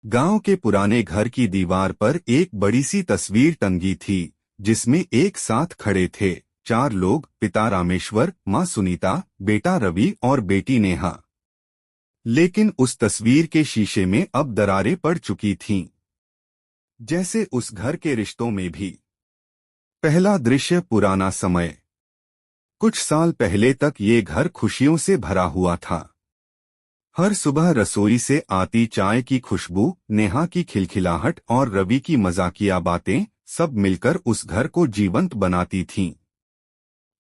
गांव के पुराने घर की दीवार पर एक बड़ी सी तस्वीर टंगी थी, जिसमें एक साथ खड़े थे 4 लोग: पिता रामेश्वर, माँ सुनीता, बेटा रवि और बेटी नेहा। लेकिन उस तस्वीर के शीशे में अब दरारें पड़ चुकी थीं, जैसे उस घर के रिश्तों में भी। पहला दृश्य: पुराना समय। कुछ साल पहले तक ये घर खुशियों से भरा हुआ था। हर सुबह रसोई से आती चाय की खुशबू, नेहा की खिलखिलाहट और रवि की मजाकिया बातें सब मिलकर उस घर को जीवंत बनाती थीं।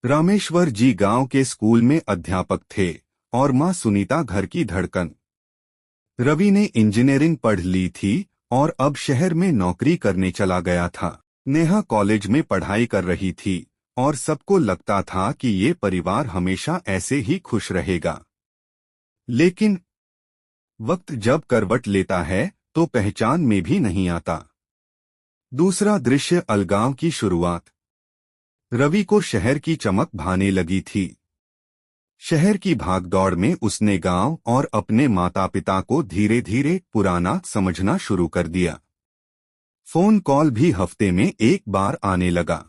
रामेश्वर जी गांव के स्कूल में अध्यापक थे और मां सुनीता घर की धड़कन। रवि ने इंजीनियरिंग पढ़ ली थी और अब शहर में नौकरी करने चला गया था। नेहा कॉलेज में पढ़ाई कर रही थी और सबको लगता था कि ये परिवार हमेशा ऐसे ही खुश रहेगा। लेकिन वक्त जब करवट लेता है तो पहचान में भी नहीं आता। दूसरा दृश्य: अलगाव की शुरुआत। रवि को शहर की चमक भाने लगी थी। शहर की भागदौड़ में उसने गांव और अपने माता पिता को धीरे धीरे पुराना समझना शुरू कर दिया। फोन कॉल भी हफ्ते में एक बार आने लगा।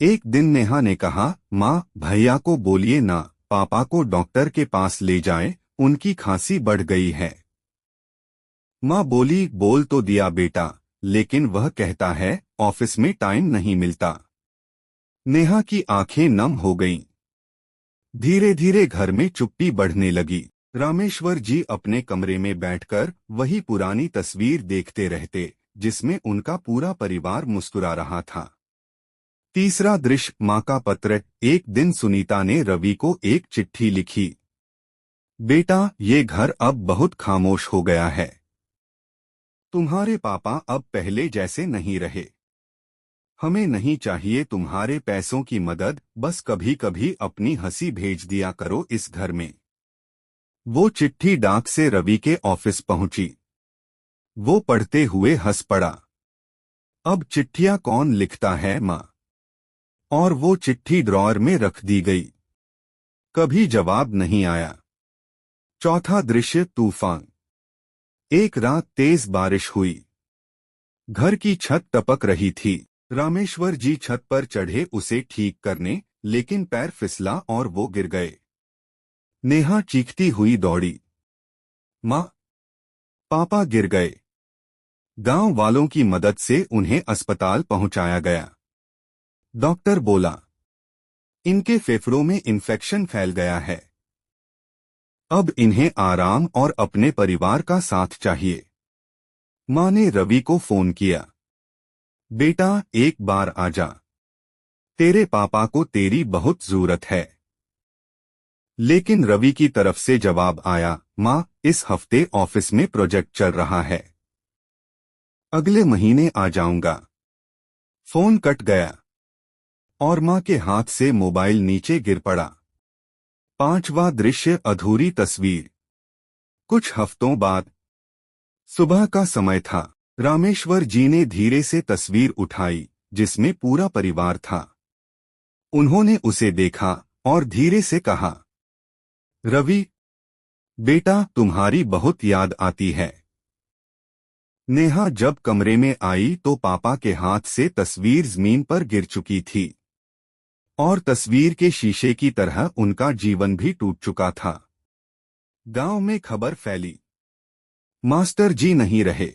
एक दिन नेहा ने कहा, माँ, भैया को बोलिए ना, पापा को डॉक्टर के पास ले जाएं, उनकी खांसी बढ़ गई है। माँ बोली, बोल तो दिया बेटा, लेकिन वह कहता है ऑफिस में टाइम नहीं मिलता। नेहा की आंखें नम हो गईं। धीरे धीरे घर में चुप्पी बढ़ने लगी। रामेश्वर जी अपने कमरे में बैठकर वही पुरानी तस्वीर देखते रहते, जिसमें उनका पूरा परिवार मुस्कुरा रहा था। तीसरा दृश्य: माँ का पत्र। एक दिन सुनीता ने रवि को एक चिट्ठी लिखी। बेटा, ये घर अब बहुत खामोश हो गया है। तुम्हारे पापा अब पहले जैसे नहीं रहे। हमें नहीं चाहिए तुम्हारे पैसों की मदद, बस कभी कभी अपनी हंसी भेज दिया करो इस घर में। वो चिट्ठी डाक से रवि के ऑफिस पहुंची। वो पढ़ते हुए हंस पड़ा। अब चिट्ठियां कौन लिखता है माँ? और वो चिट्ठी ड्रॉअर में रख दी गई। कभी जवाब नहीं आया। चौथा दृश्य: तूफान। एक रात तेज बारिश हुई। घर की छत टपक रही थी। रामेश्वर जी छत पर चढ़े उसे ठीक करने, लेकिन पैर फिसला और वो गिर गए। नेहा चीखती हुई दौड़ी। माँ, पापा गिर गए। गांव वालों की मदद से उन्हें अस्पताल पहुंचाया गया। डॉक्टर बोला, इनके फेफड़ों में इन्फेक्शन फैल गया है। अब इन्हें आराम और अपने परिवार का साथ चाहिए। माँ ने रवि को फोन किया। बेटा, एक बार आजा। तेरे पापा को तेरी बहुत जरूरत है। लेकिन रवि की तरफ से जवाब आया, माँ, इस हफ्ते ऑफिस में प्रोजेक्ट चल रहा है। अगले महीने आ जाऊंगा। फोन कट गया और माँ के हाथ से मोबाइल नीचे गिर पड़ा। पांचवा दृश्य: अधूरी तस्वीर। कुछ हफ्तों बाद, सुबह का समय था। रामेश्वर जी ने धीरे से तस्वीर उठाई, जिसमें पूरा परिवार था। उन्होंने उसे देखा और धीरे से कहा, रवि बेटा, तुम्हारी बहुत याद आती है। नेहा जब कमरे में आई तो पापा के हाथ से तस्वीर जमीन पर गिर चुकी थी और तस्वीर के शीशे की तरह उनका जीवन भी टूट चुका था। गांव में खबर फैली, मास्टर जी नहीं रहे।